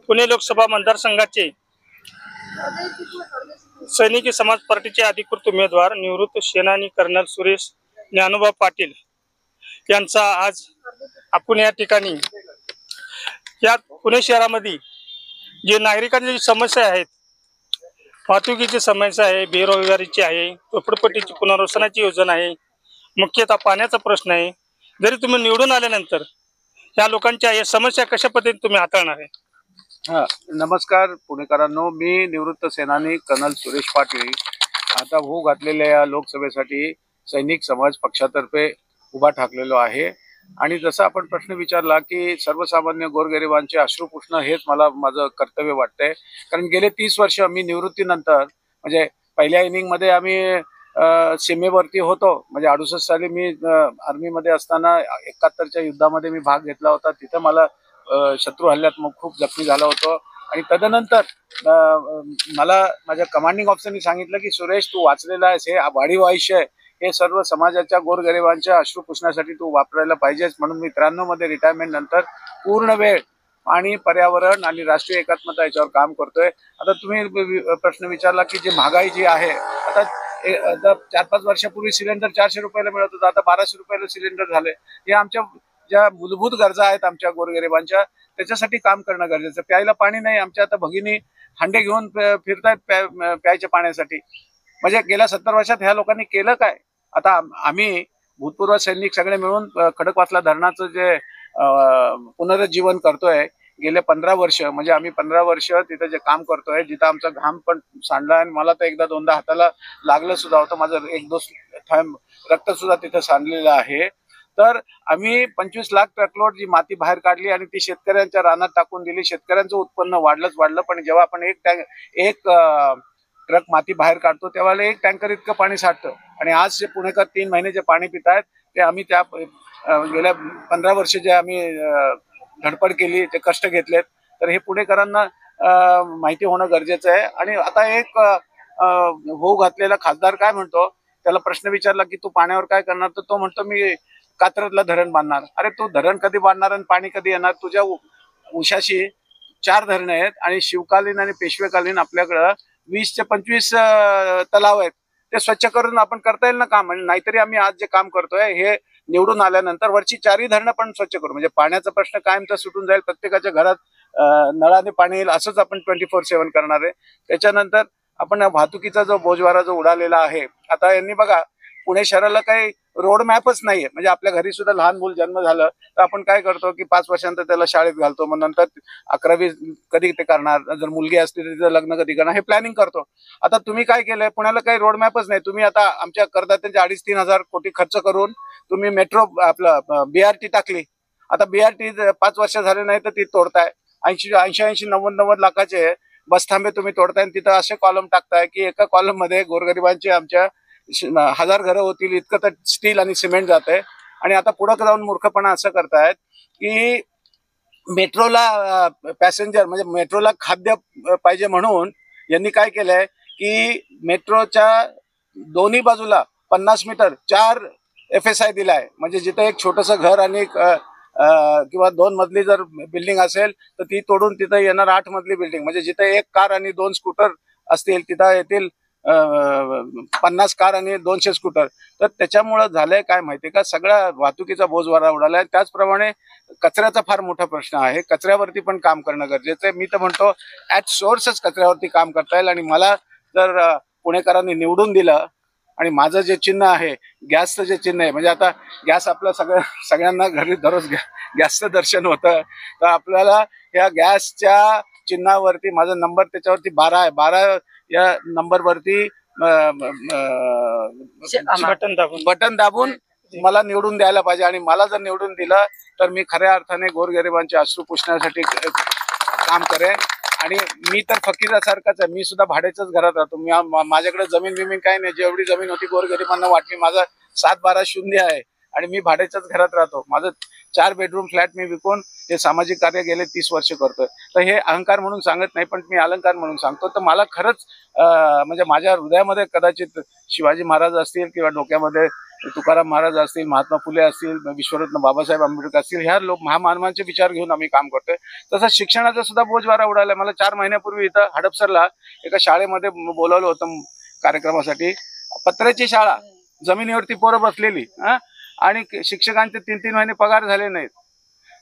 पुणे लोकसभा मतदारसंघाचे सैनिकी समाज पार्टीचे अधिकृत उमेदवार निवृत्त सेनानी कर्नल सुरेश ज्ञानोबा पाटील यांचा आज आपण या ठिकाणी या पुणे शहरामध्ये जे नागरिकांची समस्या आहेत, वाहतुकीची समस्या आहे, बेरोजगारीची आहे, झोपडपट्टीची पुनर्वसनाची योजना आहे, मुख्यतः पाण्याचा प्रश्न आहे, जरी तुम्ही निवडून आल्यानंतर या लोकांच्या या समस्या कशा पद्धतीने तुम्ही हाताळणार आहे? नमस्कार पुणेकरांनो, मी निवृत्त सेनानी कर्नल सुरेश पाटील आता होऊ घातलेल्या या लोकसभेसाठी सैनिक समाज पक्षातर्फे उभा ठाकलेलो आहे। आणि जसं आपण प्रश्न विचारला की सर्वसामान्य गोरगरिबांचे अश्रू पुसणं हेच मला माझं कर्तव्य वाटतंय, कारण गेले 30 वर्ष मी निवृत्तीनंतर म्हणजे पहिल्या इनिंगमध्ये आम्ही सीमेवरती होतो, म्हणजे 68 साली मी आर्मीमध्ये असताना 71च्या युद्धामध्ये मी भाग घेतला होता। तिथं मला शत्रू हल्ल्यात मग खूप जखमी झालो होतो आणि तदनंतर मला माझ्या कमांडिंग ऑफिसरनी सांगितलं की सुरेश, तू वाचलेला आहेस, हे वाढीव आयुष्य आहे, हे सर्व समाजाच्या गोरगरिबांच्या अश्रू पुसण्यासाठी तू वापरायला पाहिजेस। म्हणून मी 93 मध्ये रिटायरमेंट नंतर पूर्ण वेळ आणि पर्यावरण आणि राष्ट्रीय एकात्मता याच्यावर काम करतोय। आता तुम्ही प्रश्न विचारला की जी महागाई जी आहे, आता 4-5 वर्षापूर्वी सिलेंडर 400 रुपयाला मिळत होतं, आता 1200 रुपयाला सिलेंडर झाले। हे आमच्या ज्या मूलभूत गरजा आहेत आमच्या गोरगरिबांच्या, त्याच्यासाठी काम करणं गरजेचं। प्यायला पाणी नाही, आमच्या आता भगिनी हांडे घेऊन फिरतायत प्यायच्या पाण्यासाठी। म्हणजे गेल्या 70 वर्षात ह्या लोकांनी केलं काय? आता आम्ही भूतपूर्व सैनिक सगळे मिळून खडकवासला धरणाचं जे पुनरुज्जीवन करतोय गेले 15 वर्ष, म्हणजे आम्ही 15 वर्ष तिथे जे काम करतोय, जिथं आमचा घाम पण सांडला आणि मला तर एकदा दोनदा हाताला लागलं सुद्धा होतं, माझं 1-2 थेंब रक्त सुद्धा तिथं सांडलेलं आहे। तर आम्ही 25 लाख ट्रकलोड जी माती बाहेर काढली आणि ती शेतकऱ्यांच्या रानात टाकून दिली। शेतकऱ्यांचं उत्पन्न वाढलं, पण जेव्हा आपण एक ट्रक माती बाहेर काढतो तेव्हा 1 टँकर इतकं पाणी साठतं। आणि आज जे पुणेकर 3 महिने जे पाणी पितायत ते आम्ही त्या गेल्या 15 वर्ष जे आम्ही धडपड केली, ते कष्ट घेतलेत, तर हे पुणेकरांना माहिती होणं गरजेचं आहे। आणि आता एक होऊ घातलेला खासदार काय म्हणतो, त्याला प्रश्न विचारला की तू पाण्यावर काय करणार, तर तो म्हणतो मी कात्रजला धरण बांधणार। अरे तू धरण कधी बांधणार आणि पाणी कधी येणार? तुझ्या उशाशी 4 धरणं आहेत आणि शिवकालीन आणि पेशवेकालीन आपल्याकडं 20 ते 25 तलाव आहेत, ते स्वच्छ करून आपण करता येईल ना काम। आणि नाहीतरी आम्ही आज जे काम करतोय हे निवडून आल्यानंतर वरची 4ही धरणं पण स्वच्छ करू, म्हणजे पाण्याचा प्रश्न कायमचा सुटून जाईल, प्रत्येकाच्या घरात नळाने पाणी येईल, असंच आपण 24/7 करणार आहे। त्याच्यानंतर आपण वाहतुकीचा जो बोजवारा जो उडालेला आहे, आता यांनी बघा पुणे शहराला काही रोड मॅपच नाहीये। म्हणजे आपल्या घरी सुद्धा लहान मूल जन्म झालं तर आपण काय करतो की 5 वर्षांतर त्याला शाळेत घालतो, मग नंतर 11वी कधी ते करणार, जर मुलगी असते तर तिचं लग्न कधी करणार, हे प्लॅनिंग करतो। आता तुम्ही काय केलंय, पुण्याला काही रोड मॅपच नाही। तुम्ही आता आमच्या करदात्यांचे 2.5-3 हजार कोटी खर्च करून तुम्ही मेट्रो आपलं BRT टाकली। आता BRT 5 वर्ष झाले नाही तर ती तोडताय। 80-90 लाखाचे बसथांबे तुम्ही तोडताय आणि तिथं असे कॉलम टाकताय की एका कॉलम मध्ये गोरगरिबांचे आमच्या 1000 घरं होतील इतकं तर स्टील आणि सिमेंट जात आहे। आणि आता पुढे जाऊन मूर्खपणा असं करतायत की मेट्रोला पॅसेंजर म्हणजे मेट्रोला खाद्य पाहिजे म्हणून यांनी काय केलंय की मेट्रोच्या दोन्ही बाजूला 50 मीटर 4 FSI दिलाय। म्हणजे जिथे एक छोटंसं घर आणि किंवा 2 मजली जर बिल्डिंग असेल तर ती तोडून तिथं येणार 8 मजली बिल्डिंग, म्हणजे जिथे 1 कार आणि 2 स्कूटर असतील तिथं येतील 50 कार आणि 200 स्कूटर। तर त्याच्यामुळे झालंय काय माहितीये का, सगळा वाहतुकीचा बोजवारा उडालाय। त्याचप्रमाणे कचऱ्याचा फार मोठा प्रश्न आहे, कचऱ्यावरती पण काम करणं गरजेचं आहे। मी तर म्हणतो ॲट सोर्सच कचऱ्यावरती काम करता येईल। आणि मला जर पुणेकरांनी निवडून दिलं आणि माझं जे चिन्ह आहे गॅसचं जे चिन्ह आहे, म्हणजे आता गॅस आपलं सगळ्यांना घरी दररोज गॅसचं दर्शन होतं, तर आपल्याला या गॅसच्या चिन्हावरती माझा नंबर त्याच्यावरती 12 आहे. 12 या नंबरवरती बटन दाबून मला निवडून द्यायला पाहिजे. आणि मला जर निवडून दिलं तर मी खऱ्या अर्थाने गोरगरिबांचे अश्रू पुसण्यासाठी काम करेन. आणि मी तर फकीरासारखाच आहे. मी सुद्धा भाड्याच्याच घरात राहतो. माझ्याकडे जमीन बिमीन काही नाही. जेवढी जमीन होती गोरगरिबांना वाटली. माझा 7-12 शून्य आहे आणि मी भाड्याच्याच घरात राहतो. माझं 4 बेडरूम फ्लॅट मी विकून हे सामाजिक कार्य गेले 30 वर्ष करतोय. तर हे अहंकार म्हणून सांगत नाही, पण मी अलंकार म्हणून सांगतो. तर मला खरंच म्हणजे माझ्या हृदयामध्ये कदाचित शिवाजी महाराज असतील किंवा डोक्यामध्ये तुकाराम महाराज असतील, महात्मा फुले असतील, विश्वरत्न बाबासाहेब आंबेडकर असतील, ह्या महामानवांचे विचार घेऊन आम्ही काम करतोय. तसंच शिक्षणाचा सुद्धा बोजवारा उडालाय. मला 4 महिन्यापूर्वी इथं हडपसरला एका शाळेमध्ये बोलवलं होतं कार्यक्रमासाठी. पत्र्याची शाळा, जमिनीवरती पोरं बसलेली आणि शिक्षकांचे 3-3 महिने पगार झाले नाहीत.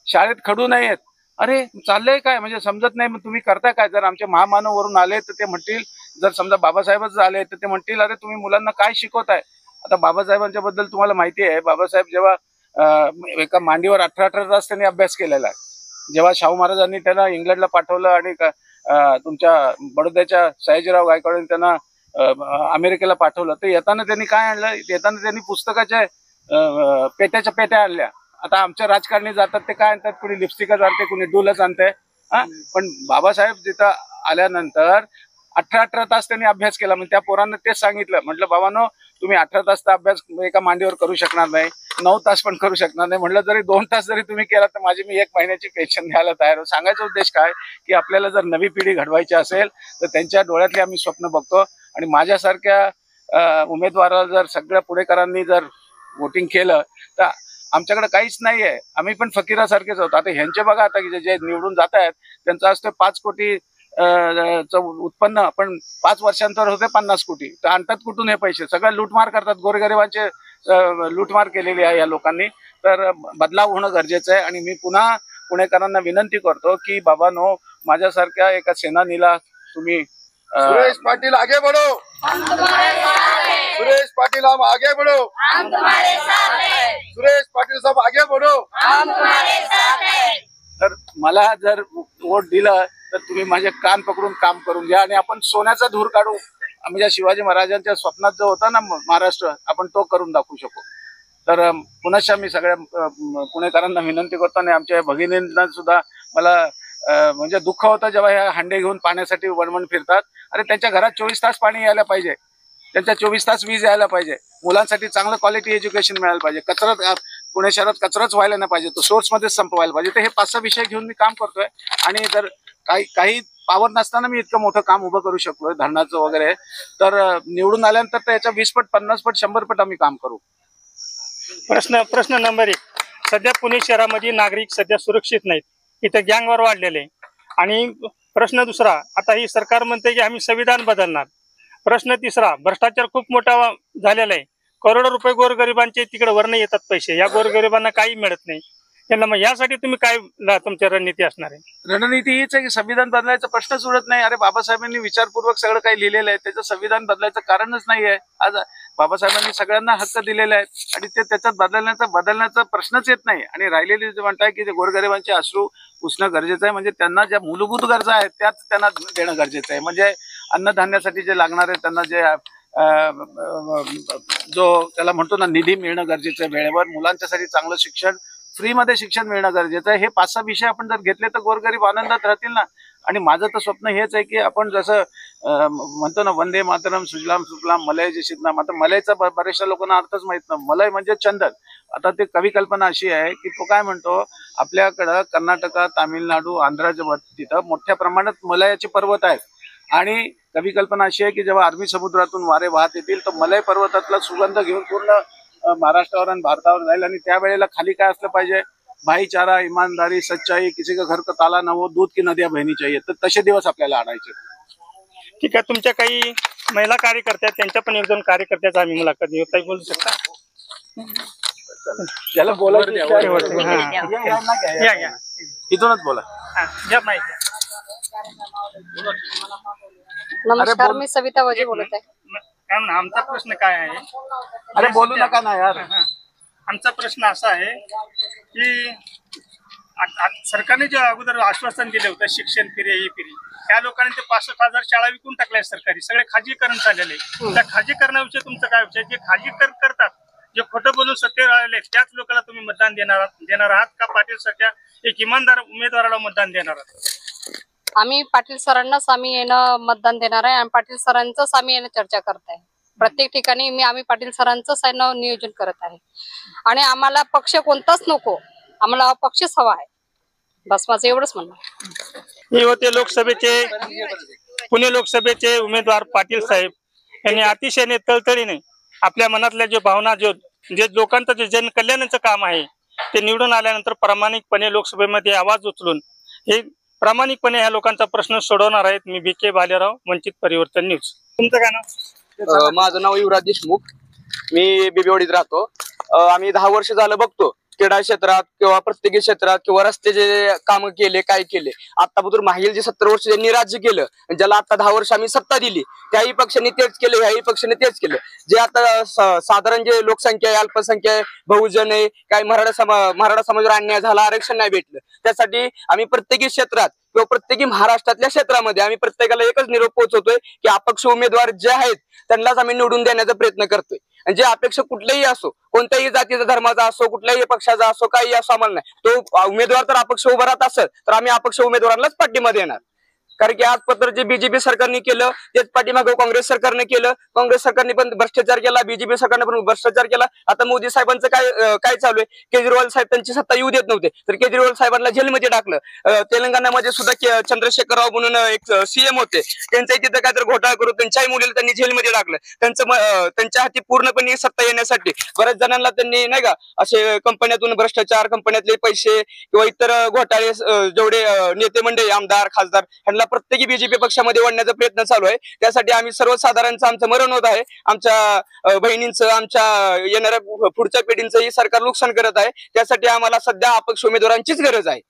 शाळेत खडू नाही आहेत. अरे चाललंय काय म्हणजे समजत नाही. मग तुम्ही करताय काय? जर आमचे महामानव वरून आले तर ते म्हणतील, जर समजा बाबासाहेबच आले तर ते म्हणतील अरे तुम्ही मुलांना काय शिकवताय. आता बाबासाहेबांच्या बद्दल तुम्हाला माहिती आहे, बाबासाहेब जेव्हा एका मांडीवर 18-18 तास त्यांनी अभ्यास केलेला आहे. जेव्हा शाहू महाराजांनी त्यांना इंग्लंडला पाठवलं आणि तुमच्या बडोद्याच्या सयाजीराव गायकवाडांनी त्यांना अमेरिकेला पाठवलं, तर येताना त्यांनी काय आणलं? येताना त्यांनी पुस्तकाच्या पेट्याच्या पेट्या आणल्या. आता आमच्या राजकारणी जातात ते काय आणतात? कुणी लिपस्टिकच आणते, कुणी डूलच आणते. पण बाबासाहेब जिथं आल्यानंतर 18-18 तास त्यांनी अभ्यास केला. म्हणजे त्या पोरांना तेच सांगितलं, म्हटलं बाबांनो तुम्ही 18 तासचा अभ्यास एका मांडीवर करू शकणार नाही, 9 तास पण करू शकणार नाही. म्हटलं जरी 2 तास जरी तुम्ही केला तर माझी मी 1 महिन्याची पेन्शन द्यायला तयार आहे. सांगायचा उद्देश काय की आपल्याला जर नवी पिढी घडवायची असेल तर त्यांच्या डोळ्यातली आम्ही स्वप्न बघतो. आणि माझ्यासारख्या उमेदवाराला जर सगळ्या पुणेकरांनी जर वोटिंग केलं तर आमच्याकडे काहीच नाही आहे. आम्ही पण फकीरासारखेच होतो. आता ह्यांचे बघा, आता जे निवडून जात आहेत त्यांचं असतं 5 कोटी उत्पन्न, पण 5 वर्षांतर होते 50 कोटी. तर आणतात कुठून हे पैसे? सगळं लूटमार करतात. गोरगरिबांचे लूटमार केलेली आहे या लोकांनी. तर बदलाव होणं गरजेचं आहे. आणि मी पुन्हा पुणेकरांना विनंती करतो की बाबांनो, माझ्यासारख्या एका सेनानीला तुम्ही सुरेश पाटिल आगे बढ़ो, सुरेश पाटिल हम आगे बढ़ो, सुरेश पाटिल सब आगे बढ़ो. तर मला जर वोट दिलं तर तुम्ही माझे कान पकडून काम करून घ्या आणि आपण सोन्याचा धूर काढू. म्हणजे शिवाजी महाराजांच्या स्वप्नात जो होता ना महाराष्ट्र, आपण तो करून दाखवू शकू. तर पुनश्च मी सगळ्या पुणेकरांना विनंती करतो. आणि आमच्या भगिनींना सुद्धा मला म्हणजे दुःख होतं जेव्हा ह्या हांडे घेऊन पाण्यासाठी वणवण फिरतात. अरे त्यांच्या घरात 24 तास पाणी यायला पाहिजे, त्यांच्या 24 तास वीज यायला पाहिजे, मुलांसाठी चांगलं क्वालिटी एज्युकेशन मिळायला पाहिजे, कचरा पुणे शहरात कचराच व्हायला नाही पाहिजे, तो सोर्समध्येच संपवायला पाहिजे. तर हे 5-6 विषय घेऊन मी काम करतोय. आणि जर काही पावर नसताना मी इतकं मोठं काम उभं करू शकलोय धरणाचं वगैरे, तर निवडून आल्यानंतर तर याच्या 20 पट 50 पट 100 पट आम्ही काम करू. प्रश्न नंबर 1. सध्या पुणे शहरामध्ये नागरिक सध्या सुरक्षित नाहीत. इथं गँगवर वाढलेले. आणि प्रश्न 2, आता ही सरकार म्हणते की आम्ही संविधान बदलणार. प्रश्न 3, भ्रष्टाचार खूप मोठा झालेला आहे. करोडो रुपये गोरगरिबांचे तिकडे वरनं येतात पैसे, या गोरगरिबांना काही मिळत नाही. त्यांना मग यासाठी तुम्ही काय तुमची रणनीती असणार आहे? रणनीती हीच आहे की संविधान बदलायचा प्रश्नच उडत नाही. अरे बाबासाहेबांनी विचारपूर्वक सगळं काही लिहिलेलं आहे, त्याचं संविधान बदलायचं कारणच नाही आहे. आज बाबासाहेबांनी सगळ्यांना हक्क दिलेले आहेत आणि ते त्याच्यात बदलण्याचा प्रश्नच येत नाही. आणि राहिलेली जे म्हणताय की ते गोरगरिबांचे अश्रू पुसणं गरजेचं आहे. म्हणजे त्यांना ज्या मूलभूत गरजा आहेत त्याच त्यांना देणं गरजेचं आहे. म्हणजे अन्नधान्यासाठी जे लागणार आहे त्यांना जे जो त्याला म्हणतो ना निधी मिळणं गरजेचं आहे वेळेवर. मुलांच्यासाठी चांगलं शिक्षण, फ्रीमध्ये शिक्षण मिळणं गरजेचं आहे. हे 5-6 विषय आपण जर घेतले तर गोरगरीब आनंदात राहतील ना. आणि माझं तर स्वप्न हेच आहे की आपण जसं म्हणतो ना वंदे मातरम सुजलाम सुफलाम मलय जे शिकनाम. आता मलयचा बऱ्याचशा लोकांना अर्थच माहित नाही. मलय म्हणजे चंदन. आता ते कवी कल्पना अशी आहे की तो काय म्हणतो, आपल्याकडं कर्नाटक, तामिळनाडू, आंध्राच्या तिथं मोठ्या प्रमाणात मलयाचे पर्वत आहेत. आणि कवी कल्पना अशी आहे की जेव्हा अरबी समुद्रातून वारे वाहत येतील तर मलय पर्वतातला सुगंध घेऊन पूर्ण महाराष्ट्रावर आणि भारतावर जाईल. आणि त्यावेळेला खाली काय असलं पाहिजे, भाईचारा, इमानदारी, सच्चाई, किसी का घर का ताला न हो, दूध की नदियां बहनी चाहिए. तर तसे दिवस आपल्याला आणायचे. ठीक आहे. तुमच्या काही महिला कार्यकर्त्या, त्यांच्या पण 1-2 कार्यकर्त्याचा आम्ही मुलाखत घेऊ. काही बोलू शकता? ज्याला बोलायचं या इथूनच बोला. घ्या माहिती. नमस्कार, मी सविता वजे बोलत आहे. आमचा प्रश्न काय आहे? अरे बोलू नका ना यार. आमचा प्रश्न असा आहे की सरकारने जे अगोदर आश्वासन दिले होतं शिक्षण फ्री ही फ्री, त्या लोकांनी ते 65,000 शाळा विकून टाकल्या सरकारी, सगळे खाजगीकरण चाललेले. त्या खाजगीकरणाविषयी तुमचं काय विषय? जे खाजगीकरण करतात, जे खोटं बोलून सत्तेवर आलेले त्याच लोकांना तुम्ही मतदान देणार आहात का पाटील सारख्या एक इमानदार उमेदवाराला मतदान देणार आहात? आम्ही पाटील सरांनाच आम्ही येणं मतदान देणार आहे आणि पाटील सरांचंच आम्ही येणं चर्चा करत आहे. प्रत्येक ठिकाणी आम्ही पाटील सरांचंच आहे ना नियोजन करत आहे आणि आम्हाला पक्ष कोणताच नको, आम्हाला अपक्षच हवा आहे. बस माझं एवढंच म्हणणं आहे. हे होते लोकसभेचे पुणे लोकसभेचे उमेदवार पाटील साहेब यांनी अतिशय तळतळीने आपल्या मनातल्या जे भावना जे लोकांचं जे जनकल्याणाचं काम आहे ते निवडून आल्यानंतर प्रामाणिकपणे लोकसभेमध्ये आवाज उचलून हे प्रामाणिकपणे ह्या लोकांचा प्रश्न सोडवणार आहेत. मी बी के भालेराव, वंचित परिवर्तन न्यूज. तुमचं काय नाव? माझं नाव युवराज देशमुख. मी बिबेवाडीत राहतो. आम्ही 10 वर्ष झालं बघतो क्रीडा क्षेत्रात किंवा प्रत्येक क्षेत्रात किंवा रस्त्याचे काम केले, काय केले. आतापर्यंत मागील जे 70 वर्ष ज्यांनी राज्य केलं, ज्याला आता 10 वर्ष आम्ही सत्ता दिली, त्याही पक्षाने तेच केलं, ह्याही पक्षाने तेच केलं. जे आता साधारण जे लोकसंख्या आहे, अल्पसंख्या आहे, बहुजन आहे, काही मराठा समाजावर अन्याय झाला, आरक्षण नाही भेटलं, त्यासाठी आम्ही प्रत्येकी क्षेत्रात किंवा प्रत्येकी महाराष्ट्रातल्या क्षेत्रामध्ये आम्ही प्रत्येकाला एकच निरोप पोहोचवतोय की अपक्ष उमेदवार जे आहेत त्यांनाच आम्ही निवडून देण्याचा प्रयत्न करतोय. आणि जे अपेक्षा कुठल्याही असो, कोणत्याही जातीचा धर्माचा असो, कुठल्याही पक्षाचा असो, काही असो, आम्हाला नाही. तो उमेदवार तर अपक्ष उभा राहत असेल तर आम्ही अपक्ष उमेदवारांनाच पाठिंबा देणार. कारण की आजपत्र जे बीजेपी सरकारने केलं तेच पाठीमागं काँग्रेस सरकारने केलं. काँग्रेस सरकारने पण भ्रष्टाचार केला, बीजेपी सरकारने पण भ्रष्टाचार केला. आता मोदी साहेबांचं काय चालू आहे? केजरीवाल साहेब त्यांची सत्ता येऊ देत नव्हते तर केजरीवाल साहेबांना जेलमध्ये टाकलं. तेलंगणामध्ये सुद्धा चंद्रशेखर राव म्हणून एक सीएम होते, त्यांचाही तिथं काहीतरी घोटाळा करून त्यांच्याही मुलीला त्यांनी जेलमध्ये टाकलं. त्यांच्या हाती पूर्णपणे सत्ता येण्यासाठी बऱ्याच जणांना त्यांनी नाही का असे कंपन्यातून भ्रष्टाचार, कंपन्यातले पैसे किंवा इतर घोटाळे जेवढे नेते मंडळी, आमदार, खासदार ह्यांना प्रत्येकी बीजेपी पक्षामध्ये वाढण्याचा प्रयत्न चालू आहे. त्यासाठी आम्ही सर्वसाधारणचं आमचं मरण होत आहे. आमच्या बहिणींचं, आमच्या येणाऱ्या पुढच्या पिढींचंही सरकार नुकसान करत आहे. त्यासाठी आम्हाला सध्या अपक्ष उमेदवारांचीच गरज आहे.